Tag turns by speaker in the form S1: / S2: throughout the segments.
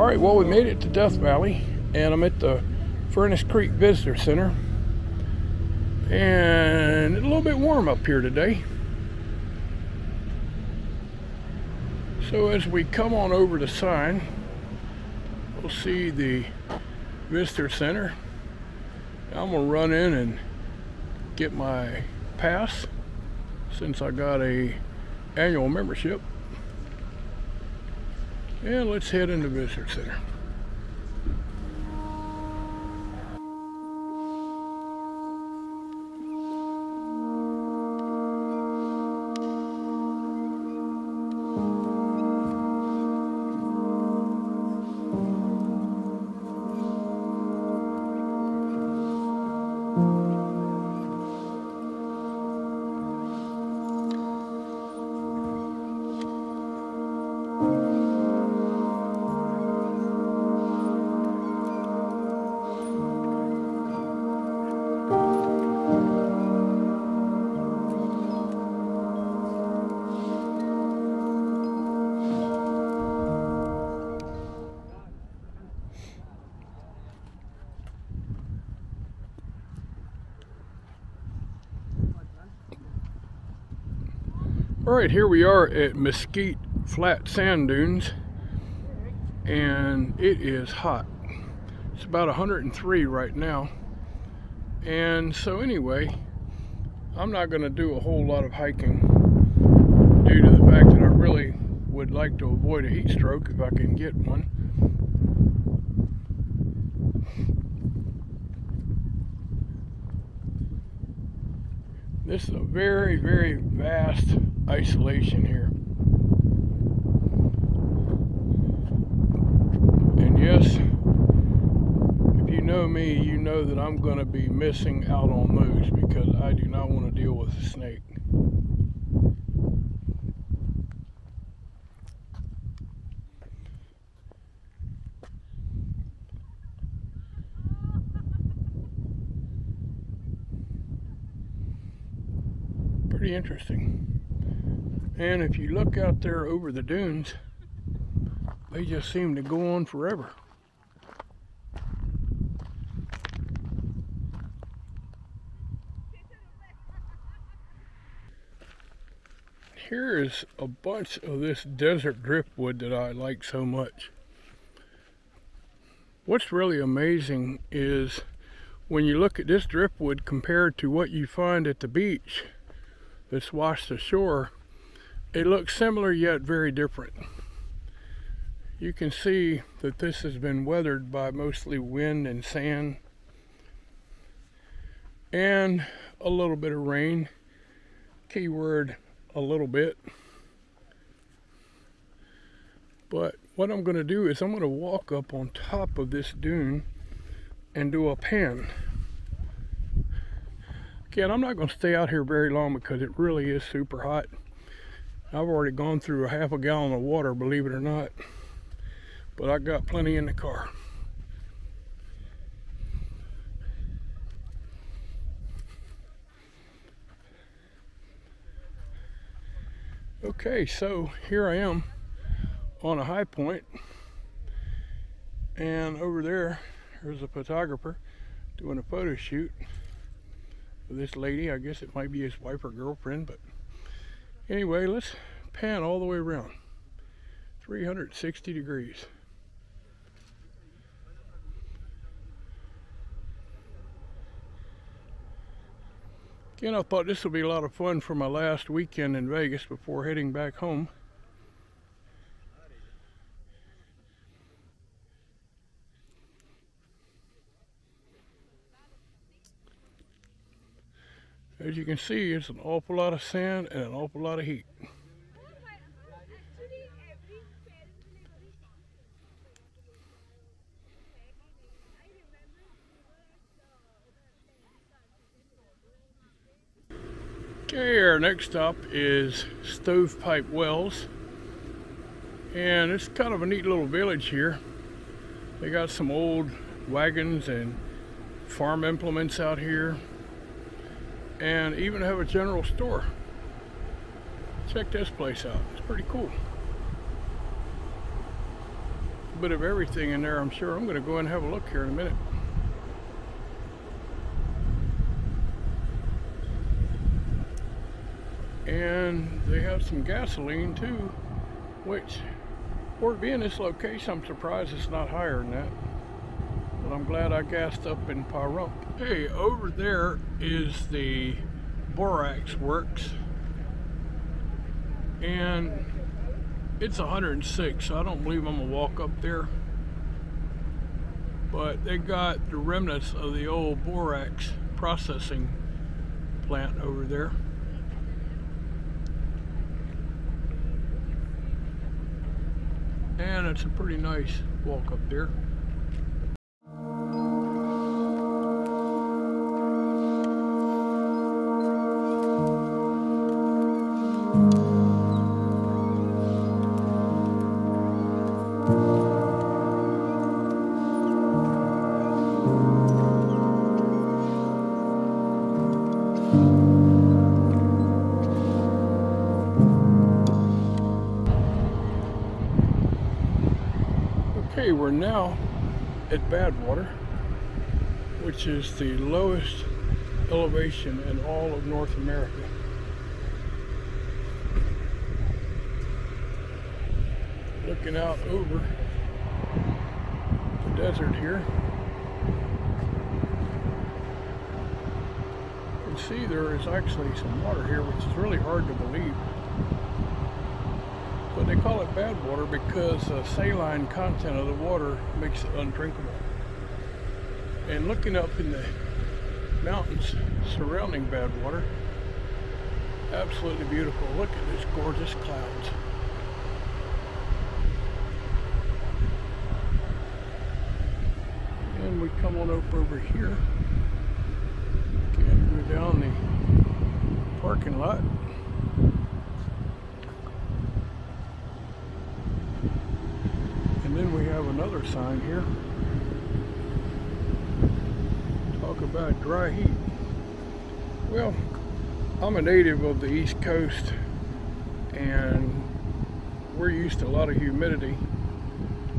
S1: Alright, well, we made it to Death Valley, and I'm at the Furnace Creek Visitor Center, and it's a little bit warm up here today. So as we come on over the sign, we'll see the Visitor Center. I'm gonna run in and get my pass since I got a annual membership. And let's head into the Visitor Center. Alright, here we are at Mesquite Flat Sand Dunes, and it is hot. It's about 103 right now. And so anyway, I'm not going to do a whole lot of hiking due to the fact that I really would like to avoid a heat stroke if I can get one. This is a very, very vast isolation here. And yes, if you know me, you know that I'm going to be missing out on those because I do not want to deal with a snake. Pretty interesting. And if you look out there over the dunes, they just seem to go on forever. Here is a bunch of this desert driftwood that I like so much. What's really amazing is when you look at this driftwood compared to what you find at the beach that's washed ashore, it looks similar yet very different. You can see that this has been weathered by mostly wind and sand and a little bit of rain. Keyword, a little bit. But what I'm going to do is I'm going to walk up on top of this dune and do a pan. Again, I'm not going to stay out here very long because it really is super hot. I've already gone through a half a gallon of water, believe it or not. But I got plenty in the car. Okay, so here I am on a high point. And over there's a photographer doing a photo shoot. This lady, I guess it might be his wife or girlfriend, but anyway, let's pan all the way around. 360 degrees. Again, I thought this would be a lot of fun for my last weekend in Vegas before heading back home. As you can see, it's an awful lot of sand and an awful lot of heat. Okay, our next stop is Stovepipe Wells. And it's kind of a neat little village here. They got some old wagons and farm implements out here. And even have a general store. Check this place out. It's pretty cool. bit of everything in there, I'm sure. I'm going to go and have a look here in a minute. And they have some gasoline too, which, for it being this location, I'm surprised it's not higher than that. But I'm glad I gassed up in Pahrump. Hey, over there is the borax works, and it's 106, so I don't believe I'm gonna walk up there. But they got the remnants of the old borax processing plant over there. And it's a pretty nice walk up there. Okay, we're now at Badwater, which is the lowest elevation in all of North America. Looking out over the desert here, you can see there is actually some water here, which is really hard to believe. But they call it Badwater because the saline content of the water makes it undrinkable. And looking up in the mountains surrounding Badwater, absolutely beautiful. Look at these gorgeous clouds. And we come on up over here. Again, go down the parking lot. And then we have another sign here. Talk about dry heat. Well, I'm a native of the East Coast, and we're used to a lot of humidity,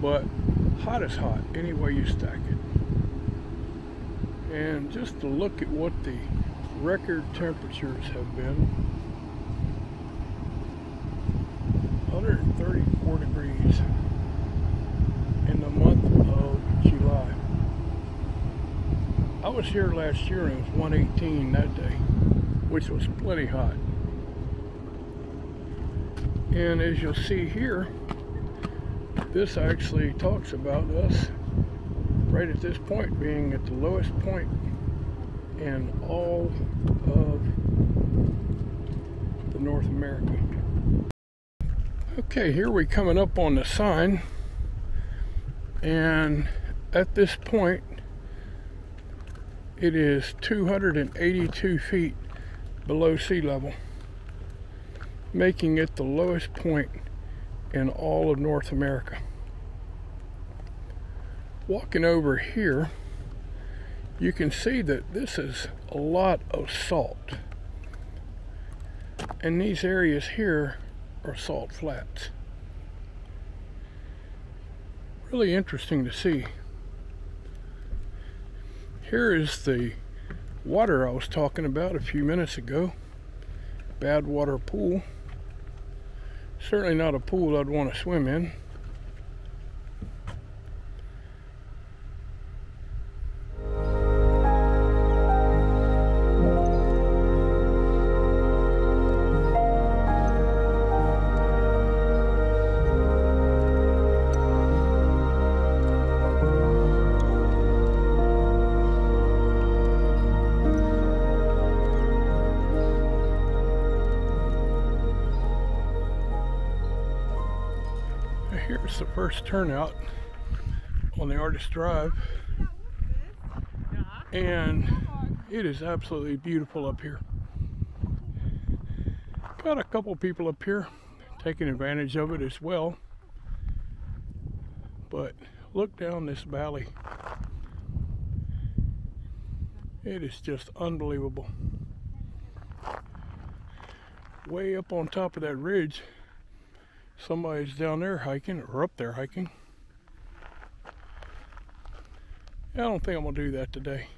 S1: but hot is hot any way you stack it. And just to look at what the record temperatures have been, 134 degrees in the month of July. I was here last year and it was 118 that day, which was plenty hot. And as you'll see here, this actually talks about us right at this point being at the lowest point in all of the North America. Okay, here we're coming up on the sign, and at this point it is 282 feet below sea level, making it the lowest point in all of North America. Walking over here, you can see that this is a lot of salt, and these areas here are salt flats. Really interesting to see. Here is the water I was talking about a few minutes ago. Badwater pool. Certainly not a pool I'd want to swim in. Here's the first turnout on the Artist Drive, and it is absolutely beautiful up here. Got a couple people up here taking advantage of it as well, but look down this valley. It is just unbelievable. Way up on top of that ridge, somebody's down there hiking, or up there hiking. I don't think I'm gonna do that today.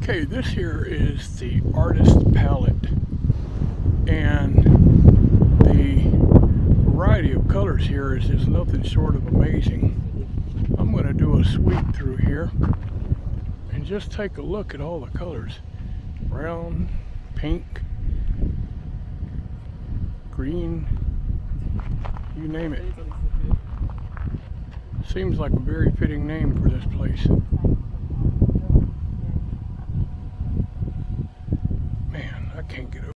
S1: Okay, this here is the artist palette, and the variety of colors here is just nothing short of amazing. I'm going to do a sweep through here and just take a look at all the colors. Brown, pink, green, you name it. Seems like a very fitting name for this place. Man, I can't get over.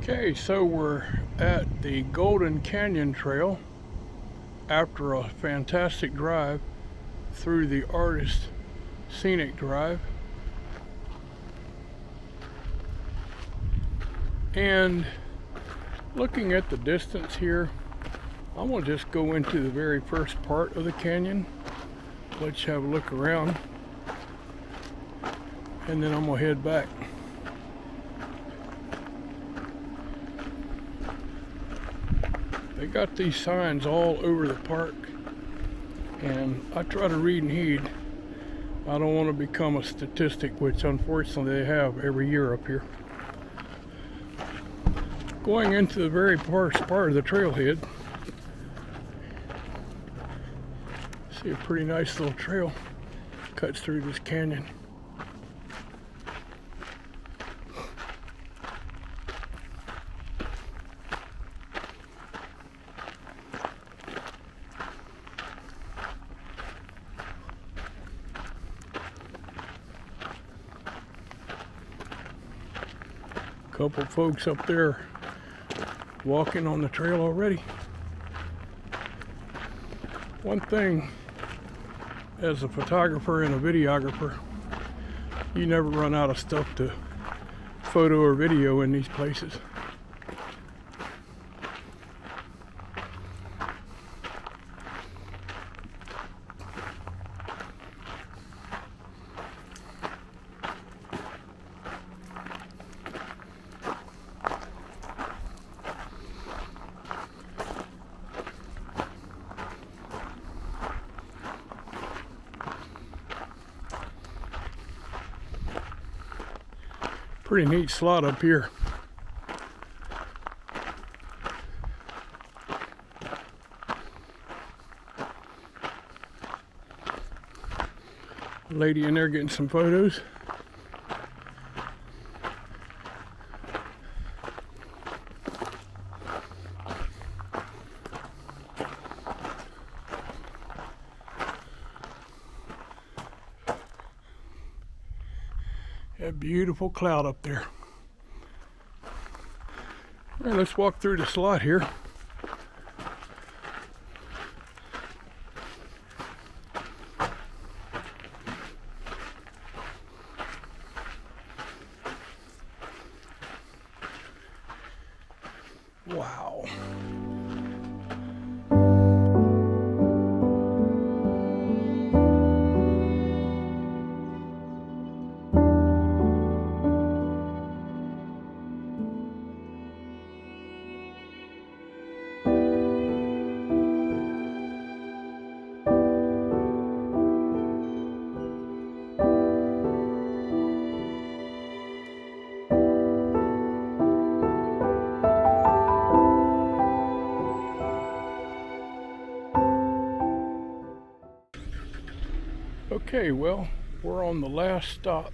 S1: Okay, so we're at the Golden Canyon Trail after a fantastic drive through the Artist Scenic Drive. And looking at the distance here, I'm going to just go into the very first part of the canyon, let you have a look around, and then I'm going to head back. They got these signs all over the park, and I try to read and heed. I don't want to become a statistic, which unfortunately they have every year up here. Going into the very first part of the trailhead, see a pretty nice little trail cuts through this canyon. Couple folks up there walking on the trail already. One thing, as a photographer and a videographer, you never run out of stuff to photo or video in these places. Pretty neat slot up here. Lady in there getting some photos. That beautiful cloud up there. All right, let's walk through the slot here. Wow. Okay, well, we're on the last stop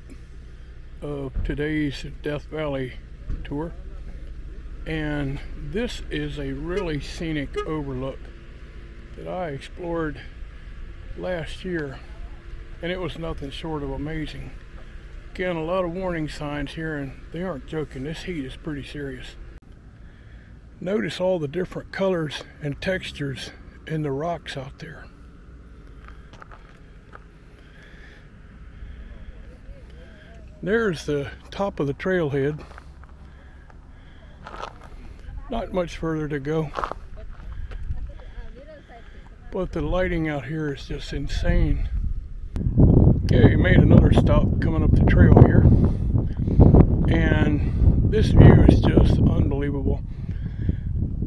S1: of today's Death Valley tour, and this is a really scenic overlook that I explored last year, and it was nothing short of amazing. Again, a lot of warning signs here, and they aren't joking. This heat is pretty serious. Notice all the different colors and textures in the rocks out there. There's the top of the trailhead. Not much further to go. But the lighting out here is just insane. Okay, made another stop coming up the trail here. And this view is just unbelievable.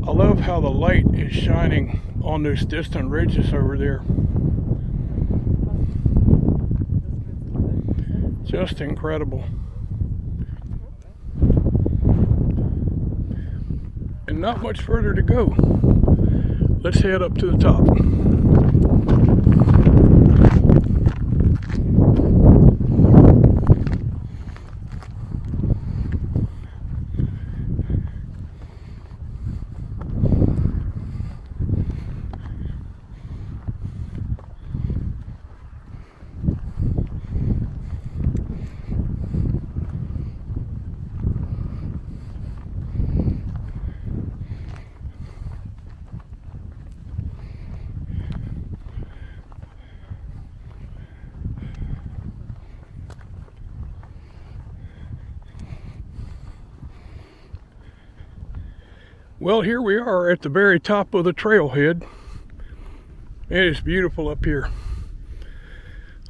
S1: I love how the light is shining on those distant ridges over there. Just incredible. And not much further to go. Let's head up to the top. Well, here we are at the very top of the trailhead. It is beautiful up here.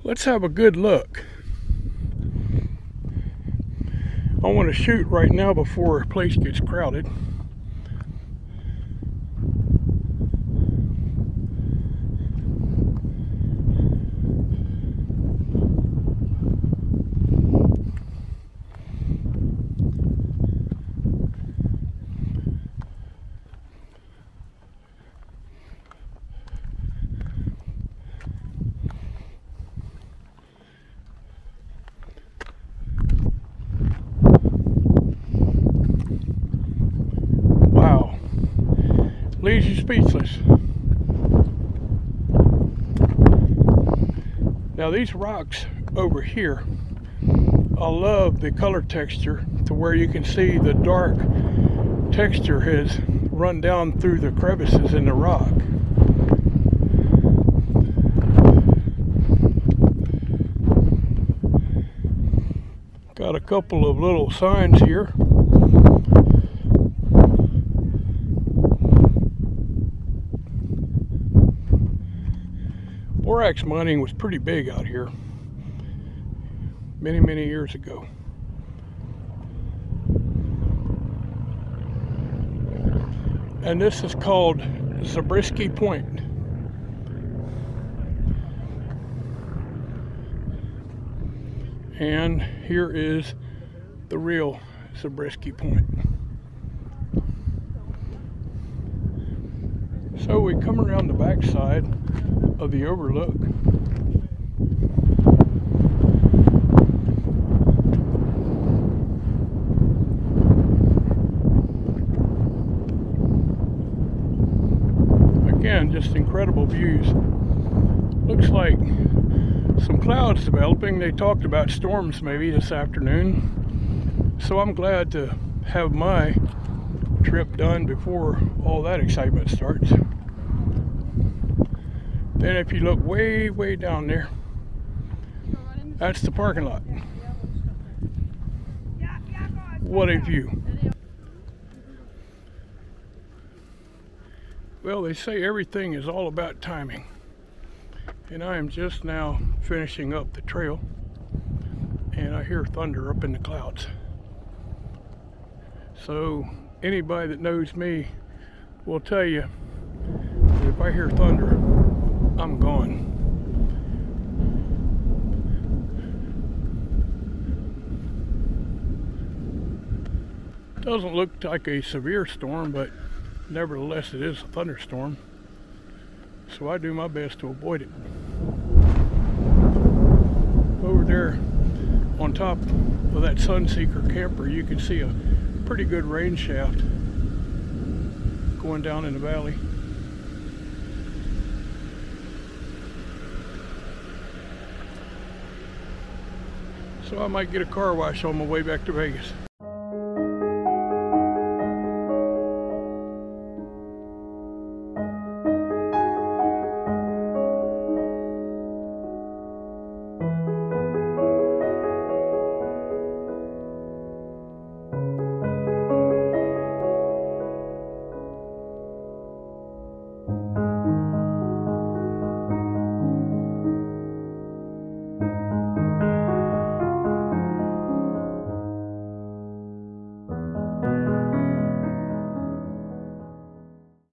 S1: Let's have a good look. I want to shoot right now before the place gets crowded. Wow, leaves you speechless. Now these rocks over here, I love the color texture to where you can see the dark texture has run down through the crevices in the rock. Got a couple of little signs here. Borax mining was pretty big out here many years ago. And this is called Zabriskie Point. And here is the real Zabriskie Point. So we come around the backside of the overlook. Again, just incredible views. Looks like some clouds developing. They talked about storms maybe this afternoon. So I'm glad to have my trip done before all that excitement starts. Then if you look way down there, that's the parking lot. What a view. Well, they say everything is all about timing. And I am just now finishing up the trail, and I hear thunder up in the clouds. So anybody that knows me will tell you that if I hear thunder, I'm gone. Doesn't look like a severe storm, but nevertheless it is a thunderstorm. So I do my best to avoid it. Over there on top of that Sunseeker camper, you can see a pretty good rain shaft going down in the valley. So I might get a car wash on my way back to Vegas.